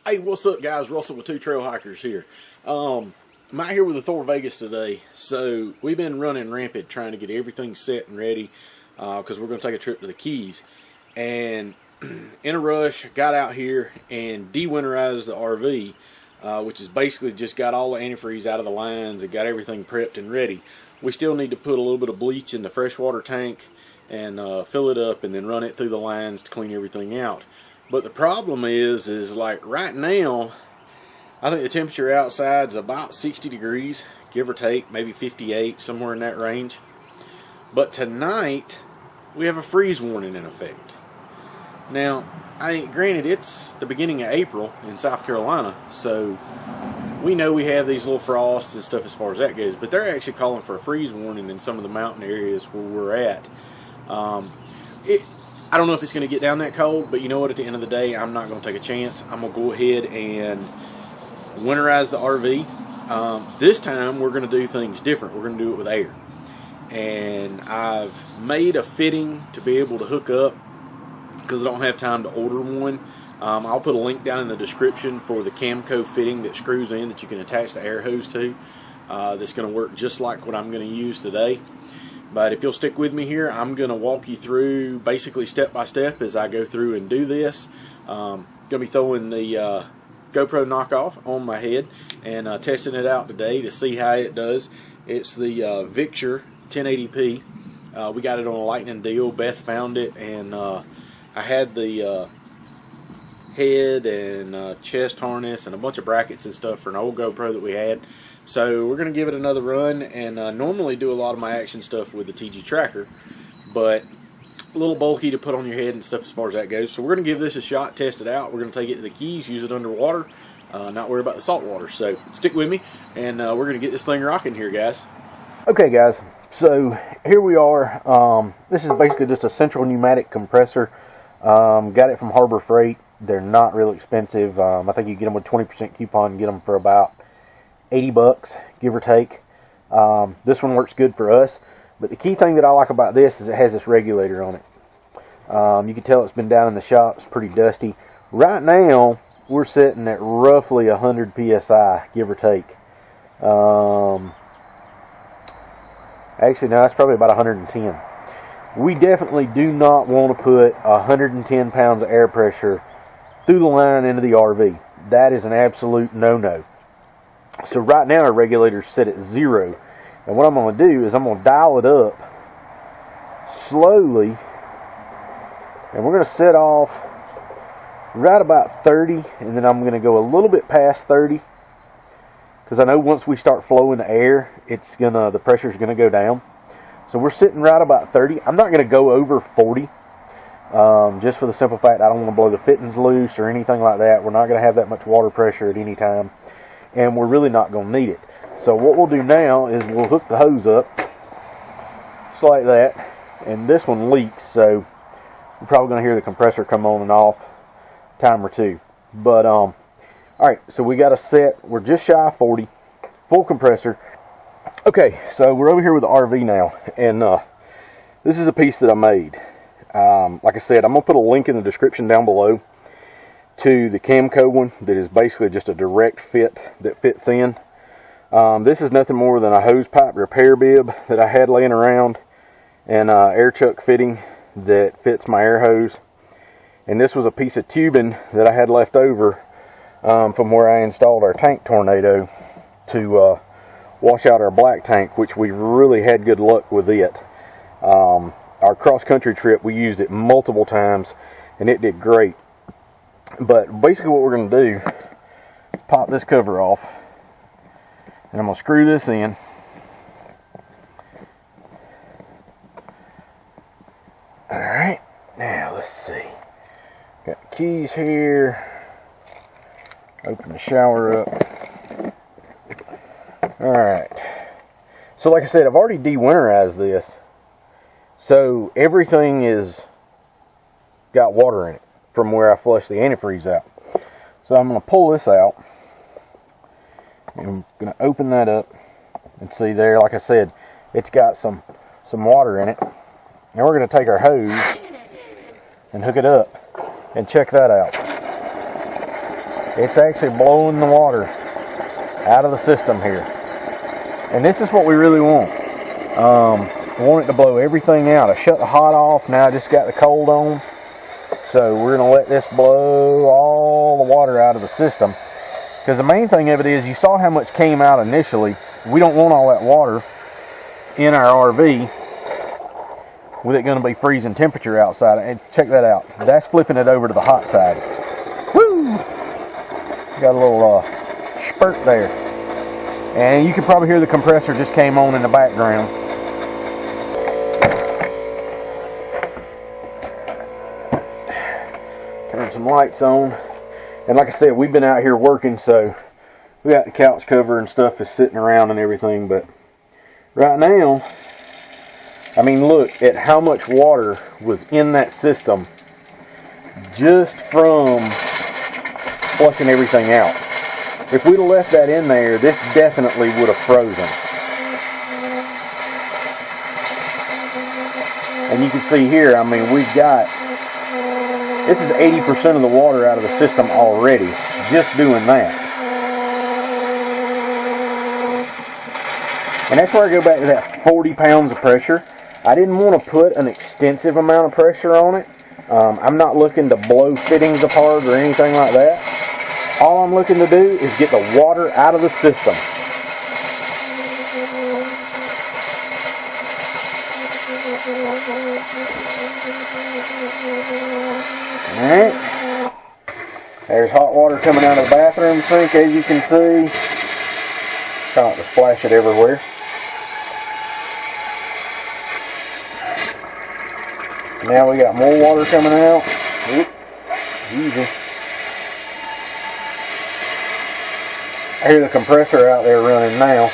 Hey, what's up, guys? Russell with Two Trail Hikers here. I'm out here with the Thor Vegas today. So we've been running rampant trying to get everything set and ready because we're going to take a trip to the Keys. And in a rush, got out here and dewinterized the RV, which is basically just got all the antifreeze out of the lines and got everything prepped and ready. We still need to put a little bit of bleach in the freshwater tank and fill it up and then run it through the lines to clean everything out. But the problem is like right now, I think the temperature outside is about 60 degrees, give or take, maybe 58, somewhere in that range. But tonight, we have a freeze warning in effect. Now, granted, it's the beginning of April in South Carolina, so we know we have these little frosts and stuff as far as that goes, but they're actually calling for a freeze warning in some of the mountain areas where we're at. I don't know if it's going to get down that cold, but you know what, at the end of the day, I'm not going to take a chance. I'm going to go ahead and winterize the RV. This time, we're going to do things different. We're going to do it with air. And I've made a fitting to be able to hook up because I don't have time to order one. I'll put a link down in the description for the Camco fitting that screws in that you can attach the air hose to. That's going to work just like what I'm going to use today. But if you'll stick with me here, I'm going to walk you through basically step by step as I go through and do this. Going to be throwing the GoPro knockoff on my head and testing it out today to see how it does. It's the Victor 1080p. We got it on a lightning deal. Beth found it, and I had the head and chest harness and a bunch of brackets and stuff for an old GoPro that we had. So we're going to give it another run, and normally do a lot of my action stuff with the TG tracker, but a little bulky to put on your head and stuff as far as that goes. So we're going to give this a shot, test it out. We're going to take it to the Keys, use it underwater, not worry about the salt water. So stick with me, and we're going to get this thing rocking here, guys. Okay, guys, so here we are. This is basically just a central pneumatic compressor. Got it from Harbor Freight. They're not real expensive. I think you get them with 20% coupon and get them for about 80 bucks, give or take. This one works good for us, but the key thing that I like about this is it has this regulator on it. You can tell it's been down in the shop. It's pretty dusty. Right now, we're sitting at roughly 100 psi, give or take. Actually, no, that's probably about 110. We definitely do not want to put 110 pounds of air pressure through the line into the RV. That is an absolute no-no. So right now our regulator's set at 0. And what I'm going to do is I'm going to dial it up slowly. And we're going to set off right about 30. And then I'm going to go a little bit past 30. Because I know once we start flowing the air, the pressure's going to go down. So we're sitting right about 30. I'm not going to go over 40. Just for the simple fact I don't want to blow the fittings loose or anything like that. We're not going to have that much water pressure at any time. And we're really not going to need it. So what we'll do now is we'll hook the hose up just like that, and this one leaks, so you're probably going to hear the compressor come on and off a time or two. But alright, so we got a set. We're just shy of 40, full compressor. Okay, so we're over here with the RV now, and this is a piece that I made. Like I said, I'm going to put a link in the description down below to the Camco one that is basically just a direct fit that fits in. This is nothing more than a hose pipe repair bib that I had laying around, and air chuck fitting that fits my air hose. And this was a piece of tubing that I had left over from where I installed our tank tornado to wash out our black tank, which we really had good luck with it. Our cross-country trip, we used it multiple times and it did great. But basically what we're going to do is pop this cover off, and I'm going to screw this in. Alright, now let's see. Got the keys here. Open the shower up. Alright. So like I said, I've already dewinterized this. So everything is got water in it from where I flushed the antifreeze out. So I'm going to pull this out. And I'm going to open that up. And see there, like I said, it's got some water in it. Now we're going to take our hose and hook it up and check that out. It's actually blowing the water out of the system here. And this is what we really want. We want it to blow everything out. I shut the hot off, now I just got the cold on. So we're going to let this blow all the water out of the system. Because the main thing of it is, you saw how much came out initially. We don't want all that water in our RV with it going to be freezing temperature outside. And check that out. That's flipping it over to the hot side. Woo! Got a little spurt there. And you can probably hear the compressor just came on in the background. Turn some lights on. And like I said, we've been out here working, so we got the couch cover and stuff is sitting around and everything. But right now, I mean, look at how much water was in that system just from flushing everything out. If we'd have left that in there, this definitely would have frozen. And you can see here, I mean, we've got, this is 80% of the water out of the system already, just doing that. And that's where I go back to that 40 pounds of pressure. I didn't want to put an extensive amount of pressure on it. I'm not looking to blow fittings apart or anything like that. All I'm looking to do is get the water out of the system. Alright. There's hot water coming out of the bathroom sink, as you can see. Try not to splash it everywhere. Now we got more water coming out. Oop, easy. I hear the compressor out there running now.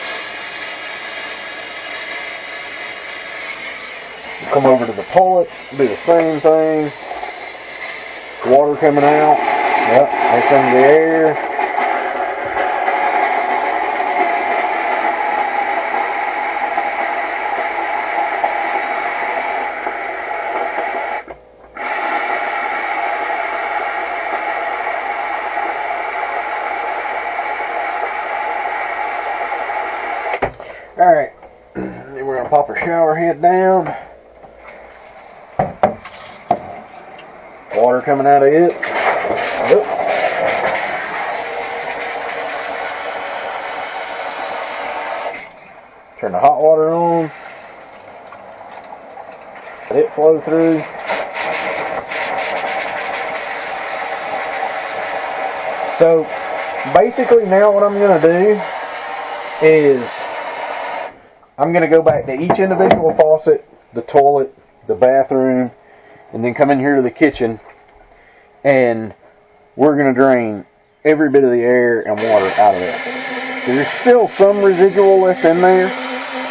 Come over to the pullet, do the same thing. Water coming out. Yep, there comes the air. Alright, then we're going to pop our shower head down. Water coming out of it. Yep. Turn the hot water on. Let it flow through. So, basically now what I'm going to do is I'm going to go back to each individual faucet, the toilet, the bathroom, and then come in here to the kitchen, and we're going to drain every bit of the air and water out of it. There's still some residual left in there,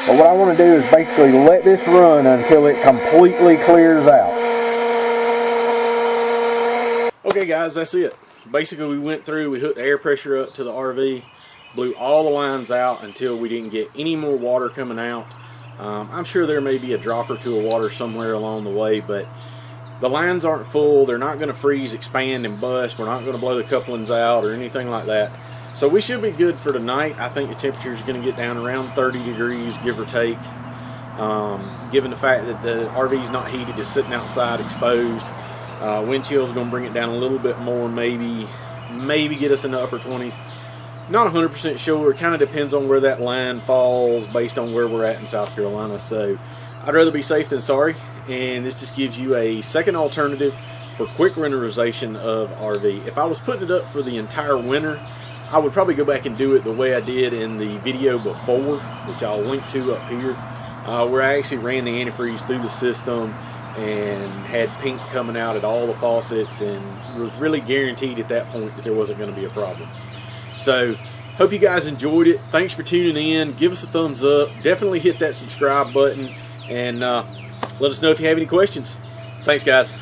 but what I want to do is basically let this run until it completely clears out. Okay guys, that's it. Basically we went through, we hooked the air pressure up to the RV, blew all the lines out until we didn't get any more water coming out. I'm sure there may be a drop or two of water somewhere along the way, but the lines aren't full. They're not going to freeze, expand, and bust. We're not going to blow the couplings out or anything like that. So we should be good for tonight. I think the temperature is going to get down around 30 degrees, give or take. Given the fact that the RV is not heated, it's sitting outside exposed. Wind chill is going to bring it down a little bit more, maybe get us in the upper 20s. Not 100% sure. It kind of depends on where that line falls based on where we're at in South Carolina. So I'd rather be safe than sorry, and this just gives you a second alternative for quick winterization of RV. If I was putting it up for the entire winter, I would probably go back and do it the way I did in the video before, which I'll link to up here, where I actually ran the antifreeze through the system and had pink coming out at all the faucets and was really guaranteed at that point that there wasn't going to be a problem. So, hope you guys enjoyed it. Thanks for tuning in. Give us a thumbs up. Definitely hit that subscribe button. And let us know if you have any questions. Thanks, guys.